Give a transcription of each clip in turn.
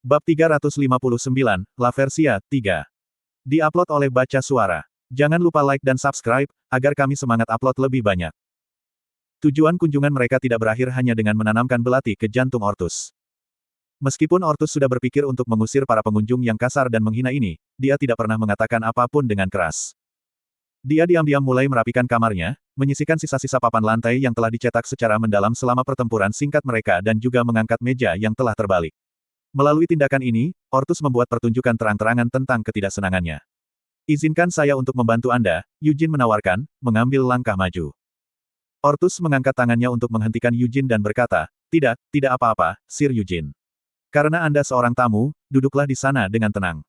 Bab 359, La Versia 3. Di-upload oleh Baca Suara. Jangan lupa like dan subscribe, agar kami semangat upload lebih banyak. Tujuan kunjungan mereka tidak berakhir hanya dengan menanamkan belati ke jantung Ortus. Meskipun Ortus sudah berpikir untuk mengusir para pengunjung yang kasar dan menghina ini, dia tidak pernah mengatakan apapun dengan keras. Dia diam-diam mulai merapikan kamarnya, menyisihkan sisa-sisa papan lantai yang telah dicetak secara mendalam selama pertempuran singkat mereka dan juga mengangkat meja yang telah terbalik. Melalui tindakan ini, Ortus membuat pertunjukan terang-terangan tentang ketidaksenangannya. Izinkan saya untuk membantu Anda, Eugene menawarkan, mengambil langkah maju. Ortus mengangkat tangannya untuk menghentikan Eugene dan berkata, tidak apa-apa, Sir Eugene. Karena Anda seorang tamu, duduklah di sana dengan tenang.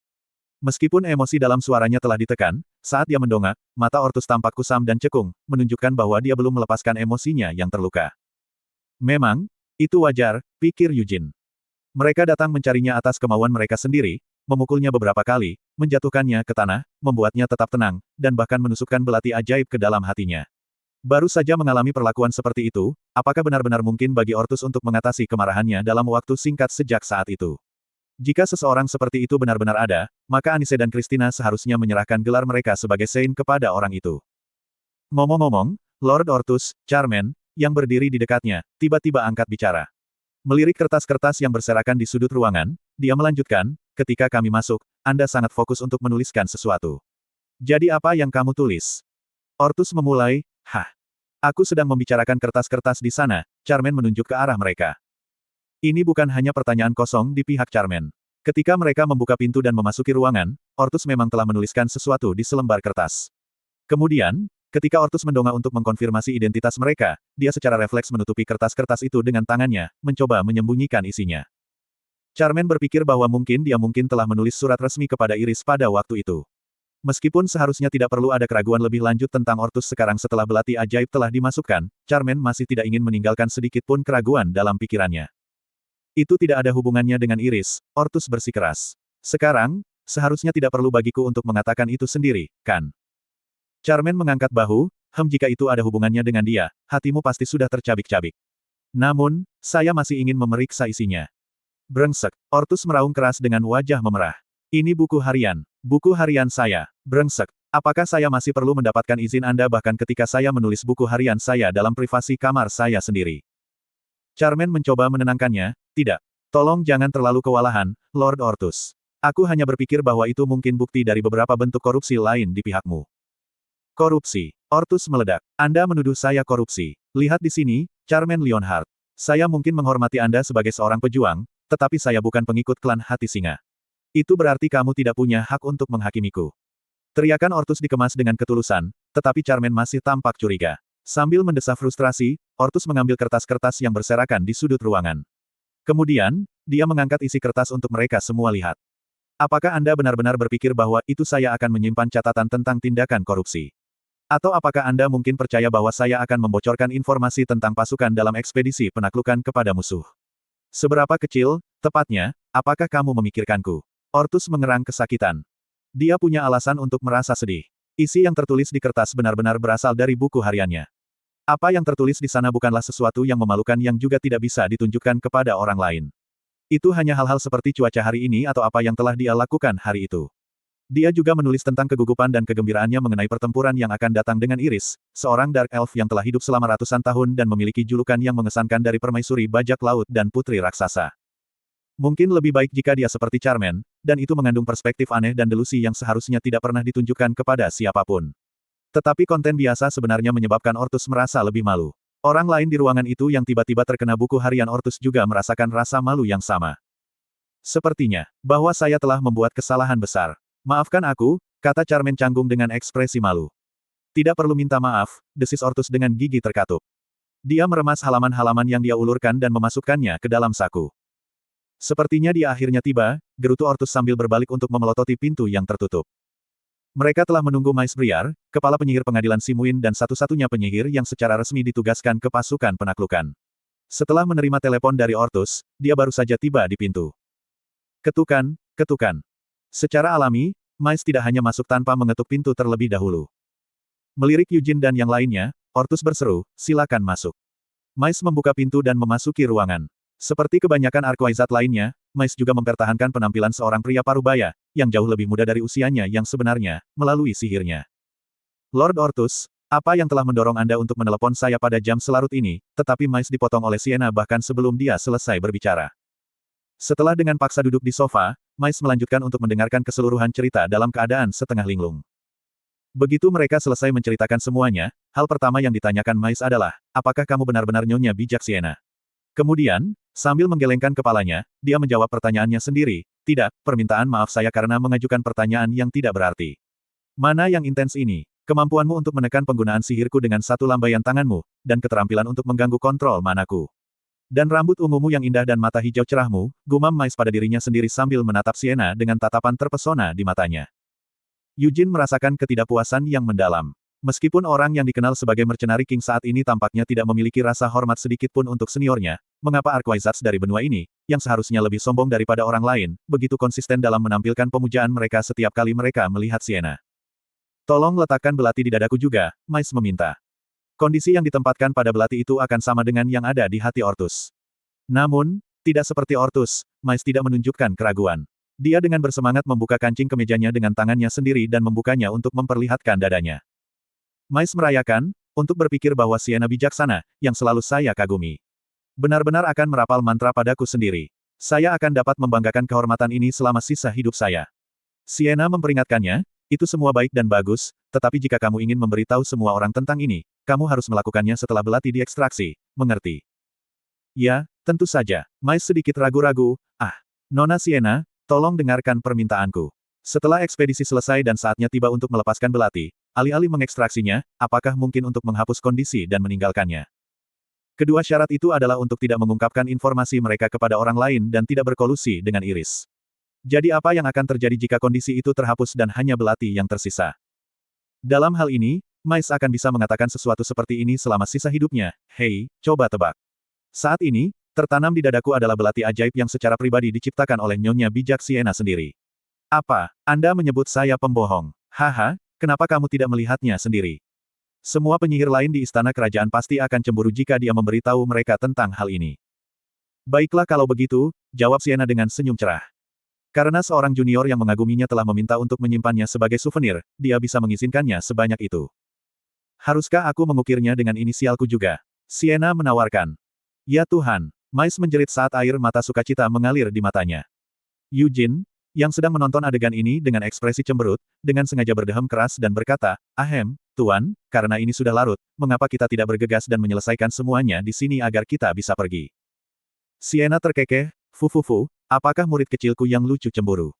Meskipun emosi dalam suaranya telah ditekan, saat dia mendongak, mata Ortus tampak kusam dan cekung, menunjukkan bahwa dia belum melepaskan emosinya yang terluka. Memang, itu wajar, pikir Eugene. Mereka datang mencarinya atas kemauan mereka sendiri, memukulnya beberapa kali, menjatuhkannya ke tanah, membuatnya tetap tenang, dan bahkan menusukkan belati ajaib ke dalam hatinya. Baru saja mengalami perlakuan seperti itu, apakah benar-benar mungkin bagi Ortus untuk mengatasi kemarahannya dalam waktu singkat sejak saat itu? Jika seseorang seperti itu benar-benar ada, maka Anise dan Christina seharusnya menyerahkan gelar mereka sebagai Saint kepada orang itu. Ngomong-ngomong, Lord Ortus, Charmaine, yang berdiri di dekatnya, tiba-tiba angkat bicara. Melirik kertas-kertas yang berserakan di sudut ruangan, dia melanjutkan, ketika kami masuk, Anda sangat fokus untuk menuliskan sesuatu. Jadi apa yang kamu tulis? Ortus memulai, Aku sedang membicarakan kertas-kertas di sana, Charmaine menunjuk ke arah mereka. Ini bukan hanya pertanyaan kosong di pihak Charmaine. Ketika mereka membuka pintu dan memasuki ruangan, Ortus memang telah menuliskan sesuatu di selembar kertas. Kemudian, ketika Ortus mendongak untuk mengkonfirmasi identitas mereka, dia secara refleks menutupi kertas-kertas itu dengan tangannya, mencoba menyembunyikan isinya. Charmaine berpikir bahwa dia mungkin telah menulis surat resmi kepada Iris pada waktu itu. Meskipun seharusnya tidak perlu ada keraguan lebih lanjut tentang Ortus sekarang setelah belati ajaib telah dimasukkan, Charmaine masih tidak ingin meninggalkan sedikit pun keraguan dalam pikirannya. Itu tidak ada hubungannya dengan Iris, Ortus bersikeras. Sekarang, seharusnya tidak perlu bagiku untuk mengatakan itu sendiri, kan? Charmaine mengangkat bahu, jika itu ada hubungannya dengan dia, hatimu pasti sudah tercabik-cabik. Namun, saya masih ingin memeriksa isinya. Brengsek, Ortus meraung keras dengan wajah memerah. Ini buku harian saya, brengsek. Apakah saya masih perlu mendapatkan izin Anda bahkan ketika saya menulis buku harian saya dalam privasi kamar saya sendiri? Charmaine mencoba menenangkannya, tidak. Tolong jangan terlalu kewalahan, Lord Ortus. Aku hanya berpikir bahwa itu mungkin bukti dari beberapa bentuk korupsi lain di pihakmu. Korupsi. Ortus meledak. Anda menuduh saya korupsi. Lihat di sini, Charmaine Leonhardt. Saya mungkin menghormati Anda sebagai seorang pejuang, tetapi saya bukan pengikut klan Hati Singa. Itu berarti kamu tidak punya hak untuk menghakimiku. Teriakan Ortus dikemas dengan ketulusan, tetapi Charmaine masih tampak curiga. Sambil mendesah frustrasi, Ortus mengambil kertas-kertas yang berserakan di sudut ruangan. Kemudian, dia mengangkat isi kertas untuk mereka semua lihat. Apakah Anda benar-benar berpikir bahwa itu saya akan menyimpan catatan tentang tindakan korupsi? Atau apakah Anda mungkin percaya bahwa saya akan membocorkan informasi tentang pasukan dalam ekspedisi penaklukan kepada musuh? Seberapa kecil, tepatnya, apakah kamu memikirkanku? Ortus mengerang kesakitan. Dia punya alasan untuk merasa sedih. Isi yang tertulis di kertas benar-benar berasal dari buku hariannya. Apa yang tertulis di sana bukanlah sesuatu yang memalukan yang juga tidak bisa ditunjukkan kepada orang lain. Itu hanya hal-hal seperti cuaca hari ini atau apa yang telah dia lakukan hari itu. Dia juga menulis tentang kegugupan dan kegembiraannya mengenai pertempuran yang akan datang dengan Iris, seorang Dark Elf yang telah hidup selama ratusan tahun dan memiliki julukan yang mengesankan dari permaisuri bajak laut dan putri raksasa. Mungkin lebih baik jika dia seperti Charmaine, dan itu mengandung perspektif aneh dan delusi yang seharusnya tidak pernah ditunjukkan kepada siapapun. Tetapi konten biasa sebenarnya menyebabkan Ortus merasa lebih malu. Orang lain di ruangan itu yang tiba-tiba terkena buku harian Ortus juga merasakan rasa malu yang sama. Sepertinya, bahwa saya telah membuat kesalahan besar. Maafkan aku, kata Charmaine canggung dengan ekspresi malu. Tidak perlu minta maaf, desis Ortus dengan gigi terkatup. Dia meremas halaman-halaman yang dia ulurkan dan memasukkannya ke dalam saku. Sepertinya dia akhirnya tiba, gerutu Ortus sambil berbalik untuk memelototi pintu yang tertutup. Mereka telah menunggu Maes Briar, kepala penyihir pengadilan Simuin dan satu-satunya penyihir yang secara resmi ditugaskan ke pasukan penaklukan. Setelah menerima telepon dari Ortus, dia baru saja tiba di pintu. Ketukan. Secara alami, Maes tidak hanya masuk tanpa mengetuk pintu terlebih dahulu. Melirik Eugene dan yang lainnya, Ortus berseru, silakan masuk. Maes membuka pintu dan memasuki ruangan. Seperti kebanyakan Arquaizat lainnya, Mais juga mempertahankan penampilan seorang pria parubaya, yang jauh lebih muda dari usianya yang sebenarnya, melalui sihirnya. Lord Ortus, apa yang telah mendorong Anda untuk menelepon saya pada jam selarut ini? Tetapi Mais dipotong oleh Sienna bahkan sebelum dia selesai berbicara. Setelah dengan paksa duduk di sofa, Mais melanjutkan untuk mendengarkan keseluruhan cerita dalam keadaan setengah linglung. Begitu mereka selesai menceritakan semuanya, hal pertama yang ditanyakan Mais adalah, apakah kamu benar-benar Nyonya bijak Sienna? Kemudian, sambil menggelengkan kepalanya, dia menjawab pertanyaannya sendiri, tidak, permintaan maaf saya karena mengajukan pertanyaan yang tidak berarti. Mana yang intens ini? Kemampuanmu untuk menekan penggunaan sihirku dengan satu lambaian tanganmu, dan keterampilan untuk mengganggu kontrol manaku. Dan rambut ungumu yang indah dan mata hijau cerahmu, gumam Mais pada dirinya sendiri sambil menatap Sienna dengan tatapan terpesona di matanya. Eugene merasakan ketidakpuasan yang mendalam. Meskipun orang yang dikenal sebagai Mercenary King saat ini tampaknya tidak memiliki rasa hormat sedikit pun untuk seniornya, mengapa Arquizards dari benua ini, yang seharusnya lebih sombong daripada orang lain, begitu konsisten dalam menampilkan pemujaan mereka setiap kali mereka melihat Sienna. Tolong letakkan belati di dadaku juga, Mais meminta. Kondisi yang ditempatkan pada belati itu akan sama dengan yang ada di hati Ortus. Namun, tidak seperti Ortus, Mais tidak menunjukkan keraguan. Dia dengan bersemangat membuka kancing kemejanya dengan tangannya sendiri dan membukanya untuk memperlihatkan dadanya. Mais merayakan, untuk berpikir bahwa Sienna bijaksana, yang selalu saya kagumi. Benar-benar akan merapal mantra padaku sendiri. Saya akan dapat membanggakan kehormatan ini selama sisa hidup saya. Sienna memperingatkannya, itu semua baik dan bagus, tetapi jika kamu ingin memberitahu semua orang tentang ini, kamu harus melakukannya setelah belati diekstraksi, mengerti? Ya, tentu saja. Mais sedikit ragu-ragu, Nona Sienna, tolong dengarkan permintaanku. Setelah ekspedisi selesai dan saatnya tiba untuk melepaskan belati, alih-alih mengekstraksinya, apakah mungkin untuk menghapus kondisi dan meninggalkannya? Kedua syarat itu adalah untuk tidak mengungkapkan informasi mereka kepada orang lain dan tidak berkolusi dengan Iris. Jadi apa yang akan terjadi jika kondisi itu terhapus dan hanya belati yang tersisa? Dalam hal ini, Mais akan bisa mengatakan sesuatu seperti ini selama sisa hidupnya, hei, coba tebak. Saat ini, tertanam di dadaku adalah belati ajaib yang secara pribadi diciptakan oleh Nyonya bijak Sienna sendiri. Apa, Anda menyebut saya pembohong? Haha, kenapa kamu tidak melihatnya sendiri? Semua penyihir lain di istana kerajaan pasti akan cemburu jika dia memberitahu mereka tentang hal ini. Baiklah kalau begitu, jawab Sienna dengan senyum cerah. Karena seorang junior yang mengaguminya telah meminta untuk menyimpannya sebagai souvenir, dia bisa mengizinkannya sebanyak itu. Haruskah aku mengukirnya dengan inisialku juga? Sienna menawarkan. Ya Tuhan, Mais menjerit saat air mata sukacita mengalir di matanya. Eugene, yang sedang menonton adegan ini dengan ekspresi cemberut, dengan sengaja berdeham keras dan berkata, Ahem, Tuan, karena ini sudah larut, mengapa kita tidak bergegas dan menyelesaikan semuanya di sini agar kita bisa pergi? Sienna terkekeh, Fufufu, apakah murid kecilku yang lucu cemburu?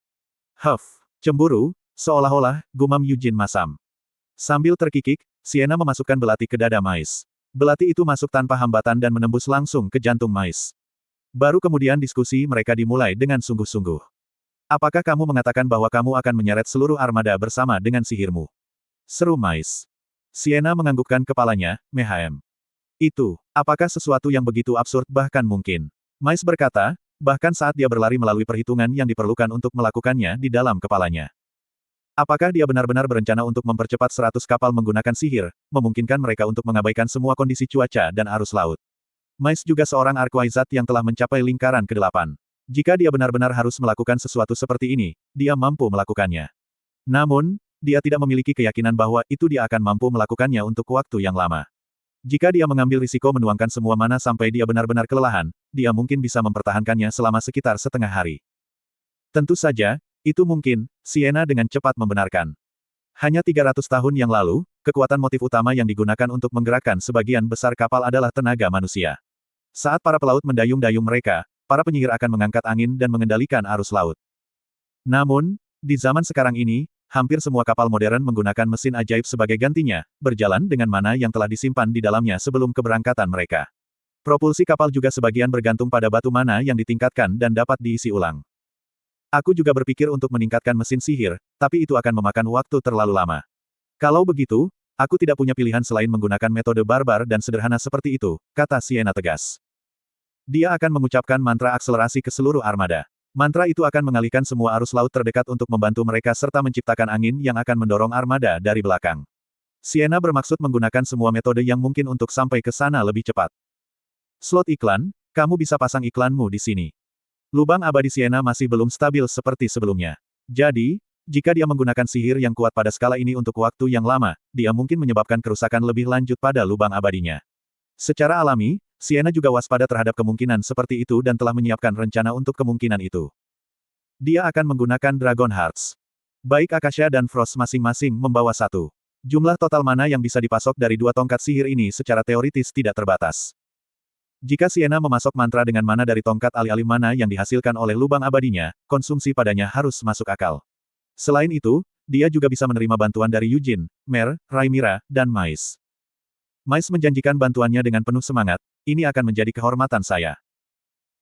Cemburu, seolah-olah, gumam Eugene masam. Sambil terkikik, Sienna memasukkan belati ke dada Mais. Belati itu masuk tanpa hambatan dan menembus langsung ke jantung Mais. Baru kemudian diskusi mereka dimulai dengan sungguh-sungguh. Apakah kamu mengatakan bahwa kamu akan menyeret seluruh armada bersama dengan sihirmu? Seru Mais. Sienna menganggukkan kepalanya, mehem. Itu, apakah sesuatu yang begitu absurd bahkan mungkin? Mais berkata, bahkan saat dia berlari melalui perhitungan yang diperlukan untuk melakukannya di dalam kepalanya. Apakah dia benar-benar berencana untuk mempercepat 100 kapal menggunakan sihir, memungkinkan mereka untuk mengabaikan semua kondisi cuaca dan arus laut? Mais juga seorang Arquizard yang telah mencapai lingkaran ke-8. Jika dia benar-benar harus melakukan sesuatu seperti ini, dia mampu melakukannya. Namun, dia tidak memiliki keyakinan bahwa itu dia akan mampu melakukannya untuk waktu yang lama. Jika dia mengambil risiko menuangkan semua mana sampai dia benar-benar kelelahan, dia mungkin bisa mempertahankannya selama sekitar setengah hari. Tentu saja, itu mungkin, Sienna dengan cepat membenarkan. Hanya 300 tahun yang lalu, kekuatan motif utama yang digunakan untuk menggerakkan sebagian besar kapal adalah tenaga manusia. Saat para pelaut mendayung-dayung mereka, para penyihir akan mengangkat angin dan mengendalikan arus laut. Namun, di zaman sekarang ini, hampir semua kapal modern menggunakan mesin ajaib sebagai gantinya, berjalan dengan mana yang telah disimpan di dalamnya sebelum keberangkatan mereka. Propulsi kapal juga sebagian bergantung pada batu mana yang ditingkatkan dan dapat diisi ulang. Aku juga berpikir untuk meningkatkan mesin sihir, tapi itu akan memakan waktu terlalu lama. Kalau begitu, aku tidak punya pilihan selain menggunakan metode barbar dan sederhana seperti itu, kata Sienna tegas. Dia akan mengucapkan mantra akselerasi ke seluruh armada. Mantra itu akan mengalihkan semua arus laut terdekat untuk membantu mereka serta menciptakan angin yang akan mendorong armada dari belakang. Sienna bermaksud menggunakan semua metode yang mungkin untuk sampai ke sana lebih cepat. Slot iklan, kamu bisa pasang iklanmu di sini. Lubang abadi Siena masih belum stabil seperti sebelumnya. Jadi, jika dia menggunakan sihir yang kuat pada skala ini untuk waktu yang lama, dia mungkin menyebabkan kerusakan lebih lanjut pada lubang abadinya. Secara alami, Siena juga waspada terhadap kemungkinan seperti itu dan telah menyiapkan rencana untuk kemungkinan itu. Dia akan menggunakan Dragon Hearts. Baik Akasha dan Frost masing-masing membawa satu. Jumlah total mana yang bisa dipasok dari dua tongkat sihir ini secara teoritis tidak terbatas. Jika Siena memasok mantra dengan mana dari tongkat alih-alih mana yang dihasilkan oleh lubang abadinya, konsumsi padanya harus masuk akal. Selain itu, dia juga bisa menerima bantuan dari Yujin, Mer, Raimira, dan Mais. Mais menjanjikan bantuannya dengan penuh semangat, ini akan menjadi kehormatan saya.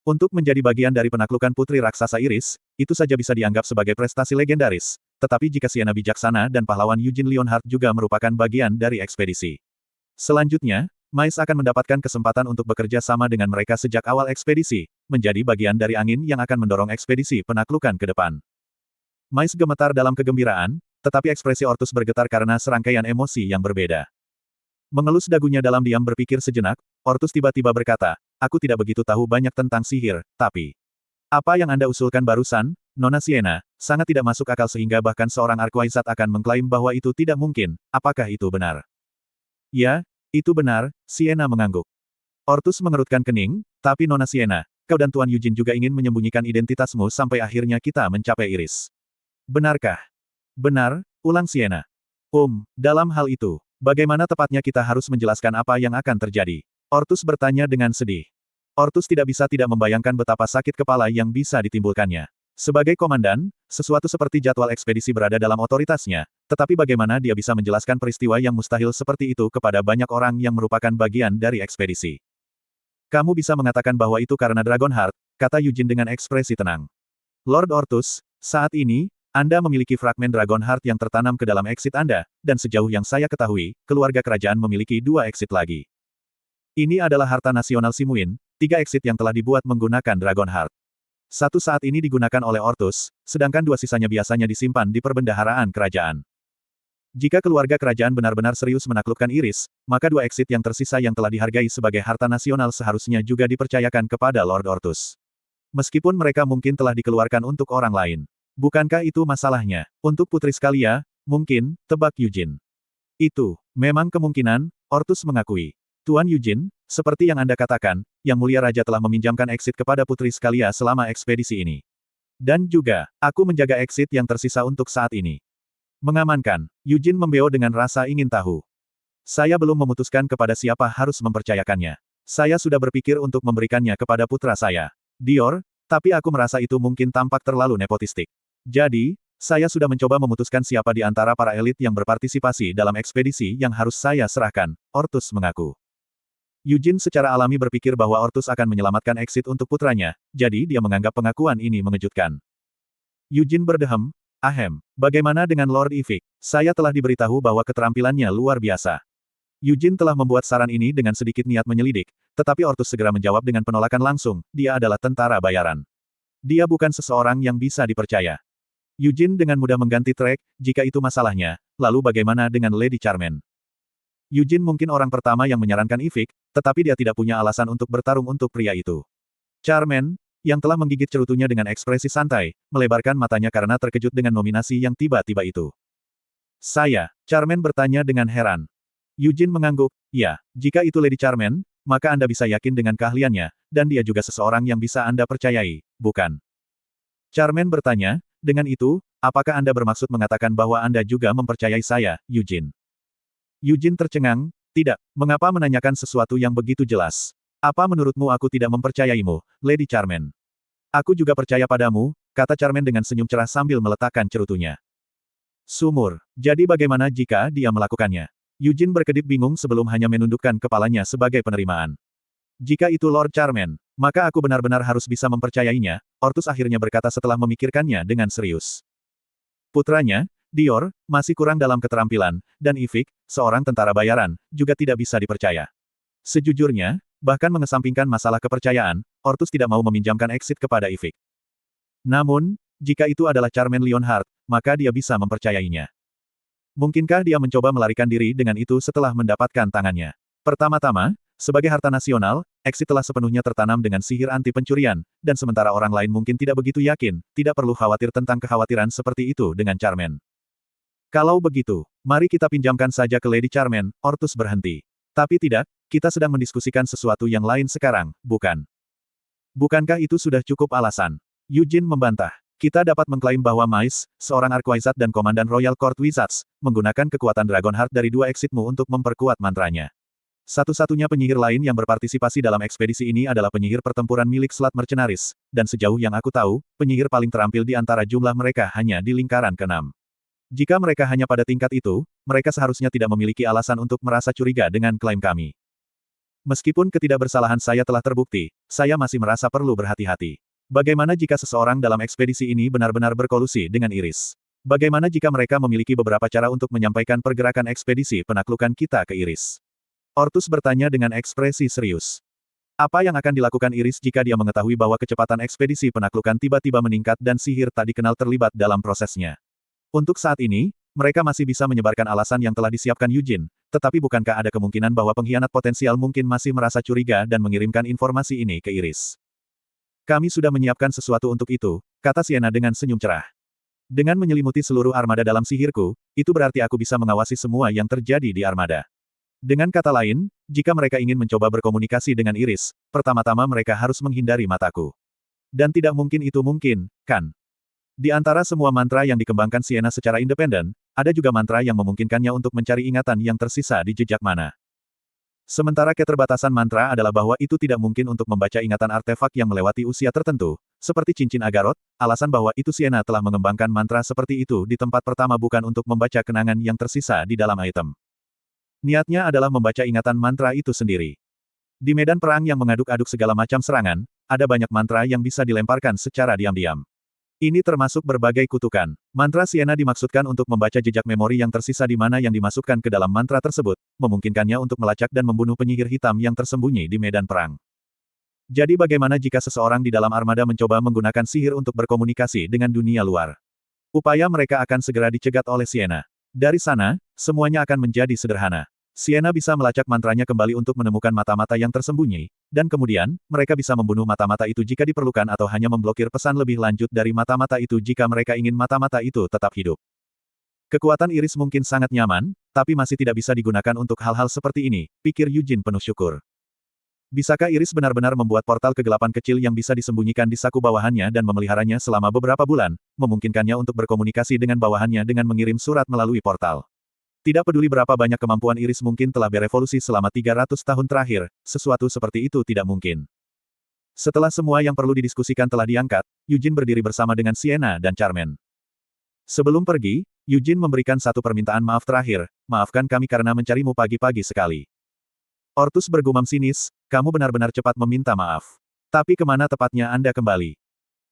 Untuk menjadi bagian dari penaklukan Putri Raksasa Iris, itu saja bisa dianggap sebagai prestasi legendaris, tetapi jika Siena bijaksana dan pahlawan Eugene Leonhard juga merupakan bagian dari ekspedisi. Selanjutnya, Mais akan mendapatkan kesempatan untuk bekerja sama dengan mereka sejak awal ekspedisi, menjadi bagian dari angin yang akan mendorong ekspedisi penaklukan ke depan. Mais gemetar dalam kegembiraan, tetapi ekspresi Ortus bergetar karena serangkaian emosi yang berbeda. Mengelus dagunya dalam diam berpikir sejenak, Ortus tiba-tiba berkata, aku tidak begitu tahu banyak tentang sihir, tapi apa yang Anda usulkan barusan, Nona Siena, sangat tidak masuk akal sehingga bahkan seorang Arquaizat akan mengklaim bahwa itu tidak mungkin, apakah itu benar? Ya, itu benar, Siena mengangguk. Ortus mengerutkan kening, tapi Nona Siena, kau dan Tuan Eugene juga ingin menyembunyikan identitasmu sampai akhirnya kita mencapai Iris. Benarkah? Benar, ulang Siena. Dalam hal itu, bagaimana tepatnya kita harus menjelaskan apa yang akan terjadi? Ortus bertanya dengan sedih. Ortus tidak bisa tidak membayangkan betapa sakit kepala yang bisa ditimbulkannya. Sebagai komandan, sesuatu seperti jadwal ekspedisi berada dalam otoritasnya, tetapi bagaimana dia bisa menjelaskan peristiwa yang mustahil seperti itu kepada banyak orang yang merupakan bagian dari ekspedisi. Kamu bisa mengatakan bahwa itu karena Dragon Heart, kata Eugene dengan ekspresi tenang. Lord Ortus, saat ini, Anda memiliki fragmen Dragon Heart yang tertanam ke dalam exit Anda, dan sejauh yang saya ketahui, keluarga kerajaan memiliki 2 exit lagi. Ini adalah harta nasional Simuin, 3 exit yang telah dibuat menggunakan Dragon Heart. Satu saat ini digunakan oleh Ortus, sedangkan 2 sisanya biasanya disimpan di perbendaharaan kerajaan. Jika keluarga kerajaan benar-benar serius menaklukkan Iris, maka 2 exit yang tersisa yang telah dihargai sebagai harta nasional seharusnya juga dipercayakan kepada Lord Ortus. Meskipun mereka mungkin telah dikeluarkan untuk orang lain. Bukankah itu masalahnya? Untuk putri Scalia, mungkin, tebak Eugene. Itu, memang kemungkinan, Ortus mengakui. Tuan Eugene, seperti yang Anda katakan, Yang Mulia Raja telah meminjamkan exit kepada putri Scalia selama ekspedisi ini. Dan juga, aku menjaga exit yang tersisa untuk saat ini. Mengamankan, Eugene membeo dengan rasa ingin tahu. Saya belum memutuskan kepada siapa harus mempercayakannya. Saya sudah berpikir untuk memberikannya kepada putra saya, Dior, tapi aku merasa itu mungkin tampak terlalu nepotistik. Jadi, saya sudah mencoba memutuskan siapa di antara para elit yang berpartisipasi dalam ekspedisi yang harus saya serahkan, Ortus mengaku. Eugene secara alami berpikir bahwa Ortus akan menyelamatkan exit untuk putranya, jadi dia menganggap pengakuan ini mengejutkan. Eugene berdehem, bagaimana dengan Lord Ivik? Saya telah diberitahu bahwa keterampilannya luar biasa. Eugene telah membuat saran ini dengan sedikit niat menyelidik, tetapi Ortus segera menjawab dengan penolakan langsung, dia adalah tentara bayaran. Dia bukan seseorang yang bisa dipercaya. Eugene dengan mudah mengganti track, jika itu masalahnya, lalu bagaimana dengan Lady Charmaine? Eugene mungkin orang pertama yang menyarankan Ivik, tetapi dia tidak punya alasan untuk bertarung untuk pria itu. Charmaine, yang telah menggigit cerutunya dengan ekspresi santai, melebarkan matanya karena terkejut dengan nominasi yang tiba-tiba itu. Charmaine bertanya dengan heran. Eugene mengangguk, ya, jika itu Lady Charmaine, maka Anda bisa yakin dengan keahliannya, dan dia juga seseorang yang bisa Anda percayai, bukan? Charmaine bertanya, dengan itu, apakah Anda bermaksud mengatakan bahwa Anda juga mempercayai saya, Eugene? Eugene tercengang, tidak, mengapa menanyakan sesuatu yang begitu jelas? Apa menurutmu aku tidak mempercayaimu, Lady Charmaine? Aku juga percaya padamu, kata Charmaine dengan senyum cerah sambil meletakkan cerutunya. Sumur, jadi bagaimana jika dia melakukannya? Eugene berkedip bingung sebelum hanya menundukkan kepalanya sebagai penerimaan. Jika itu Lord Charmaine, maka aku benar-benar harus bisa mempercayainya, Ortus akhirnya berkata setelah memikirkannya dengan serius. Putranya, Dior, masih kurang dalam keterampilan, dan Ivik, seorang tentara bayaran, juga tidak bisa dipercaya. Sejujurnya, bahkan mengesampingkan masalah kepercayaan, Ortus tidak mau meminjamkan exit kepada Ivik. Namun, jika itu adalah Charmaine Leonhard, maka dia bisa mempercayainya. Mungkinkah dia mencoba melarikan diri dengan itu setelah mendapatkan tangannya? Pertama-tama, sebagai harta nasional, exit telah sepenuhnya tertanam dengan sihir anti pencurian, dan sementara orang lain mungkin tidak begitu yakin, tidak perlu khawatir tentang kekhawatiran seperti itu dengan Charmaine. Kalau begitu, mari kita pinjamkan saja ke Lady Charmaine, Ortus berhenti. Tapi tidak, kita sedang mendiskusikan sesuatu yang lain sekarang, bukan? Bukankah itu sudah cukup alasan? Eugene membantah. Kita dapat mengklaim bahwa Mais, seorang Archwizard dan Komandan Royal Court Wizards, menggunakan kekuatan Dragonheart dari dua exitmu untuk memperkuat mantranya. Satu-satunya penyihir lain yang berpartisipasi dalam ekspedisi ini adalah penyihir pertempuran milik Slot Mercenaries, dan sejauh yang aku tahu, penyihir paling terampil di antara jumlah mereka hanya di lingkaran ke-6. Jika mereka hanya pada tingkat itu, mereka seharusnya tidak memiliki alasan untuk merasa curiga dengan klaim kami. Meskipun ketidakbersalahan saya telah terbukti, saya masih merasa perlu berhati-hati. Bagaimana jika seseorang dalam ekspedisi ini benar-benar berkolusi dengan Iris? Bagaimana jika mereka memiliki beberapa cara untuk menyampaikan pergerakan ekspedisi penaklukan kita ke Iris? Ortus bertanya dengan ekspresi serius. Apa yang akan dilakukan Iris jika dia mengetahui bahwa kecepatan ekspedisi penaklukan tiba-tiba meningkat dan sihir tak dikenal terlibat dalam prosesnya? Untuk saat ini, mereka masih bisa menyebarkan alasan yang telah disiapkan Eugene, tetapi bukankah ada kemungkinan bahwa pengkhianat potensial mungkin masih merasa curiga dan mengirimkan informasi ini ke Iris? Kami sudah menyiapkan sesuatu untuk itu, kata Sienna dengan senyum cerah. Dengan menyelimuti seluruh armada dalam sihirku, itu berarti aku bisa mengawasi semua yang terjadi di armada. Dengan kata lain, jika mereka ingin mencoba berkomunikasi dengan Iris, pertama-tama mereka harus menghindari mataku. Dan tidak mungkin itu mungkin, kan? Di antara semua mantra yang dikembangkan Sienna secara independen, ada juga mantra yang memungkinkannya untuk mencari ingatan yang tersisa di jejak mana. Sementara keterbatasan mantra adalah bahwa itu tidak mungkin untuk membaca ingatan artefak yang melewati usia tertentu, seperti cincin Agarot, alasan bahwa itu Sienna telah mengembangkan mantra seperti itu di tempat pertama bukan untuk membaca kenangan yang tersisa di dalam item. Niatnya adalah membaca ingatan mantra itu sendiri. Di medan perang yang mengaduk-aduk segala macam serangan, ada banyak mantra yang bisa dilemparkan secara diam-diam. Ini termasuk berbagai kutukan. Mantra Sienna dimaksudkan untuk membaca jejak memori yang tersisa di mana yang dimasukkan ke dalam mantra tersebut, memungkinkannya untuk melacak dan membunuh penyihir hitam yang tersembunyi di medan perang. Jadi bagaimana jika seseorang di dalam armada mencoba menggunakan sihir untuk berkomunikasi dengan dunia luar? Upaya mereka akan segera dicegat oleh Sienna. Dari sana, semuanya akan menjadi sederhana. Sienna bisa melacak mantranya kembali untuk menemukan mata-mata yang tersembunyi, dan kemudian, mereka bisa membunuh mata-mata itu jika diperlukan atau hanya memblokir pesan lebih lanjut dari mata-mata itu jika mereka ingin mata-mata itu tetap hidup. Kekuatan Iris mungkin sangat nyaman, tapi masih tidak bisa digunakan untuk hal-hal seperti ini, pikir Eugene penuh syukur. Bisakah Iris benar-benar membuat portal kegelapan kecil yang bisa disembunyikan di saku bawahannya dan memeliharanya selama beberapa bulan, memungkinkannya untuk berkomunikasi dengan bawahannya dengan mengirim surat melalui portal? Tidak peduli berapa banyak kemampuan Iris mungkin telah berevolusi selama 300 tahun terakhir, sesuatu seperti itu tidak mungkin. Setelah semua yang perlu didiskusikan telah diangkat, Eugene berdiri bersama dengan Sienna dan Charmaine. Sebelum pergi, Eugene memberikan satu permintaan maaf terakhir, maafkan kami karena mencarimu pagi-pagi sekali. Ortus bergumam sinis, kamu benar-benar cepat meminta maaf. Tapi kemana tepatnya Anda kembali?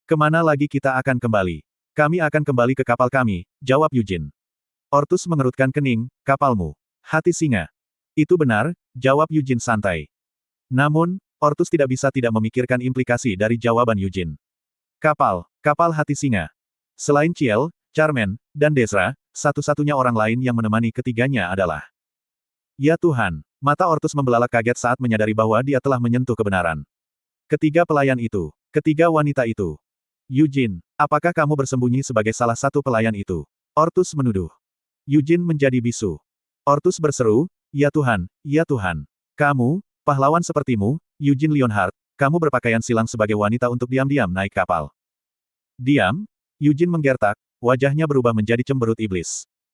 Kemana lagi kita akan kembali? Kami akan kembali ke kapal kami, jawab Eugene. Ortus mengerutkan kening, kapalmu. Hati singa. Itu benar, jawab Eugene santai. Namun, Ortus tidak bisa tidak memikirkan implikasi dari jawaban Eugene. Kapal hati singa. Selain Ciel, Charmaine, dan Desra, satu-satunya orang lain yang menemani ketiganya adalah. Ya Tuhan, mata Ortus membelalak kaget saat menyadari bahwa dia telah menyentuh kebenaran. Ketiga pelayan itu, ketiga wanita itu. Eugene, apakah kamu bersembunyi sebagai salah satu pelayan itu? Ortus menuduh. Eugene menjadi bisu. Ortus berseru, ya Tuhan, ya Tuhan. Kamu, pahlawan sepertimu, Eugene Lionheart, kamu berpakaian silang sebagai wanita untuk diam-diam naik kapal. Diam? Eugene menggertak, wajahnya berubah menjadi cemberut iblis.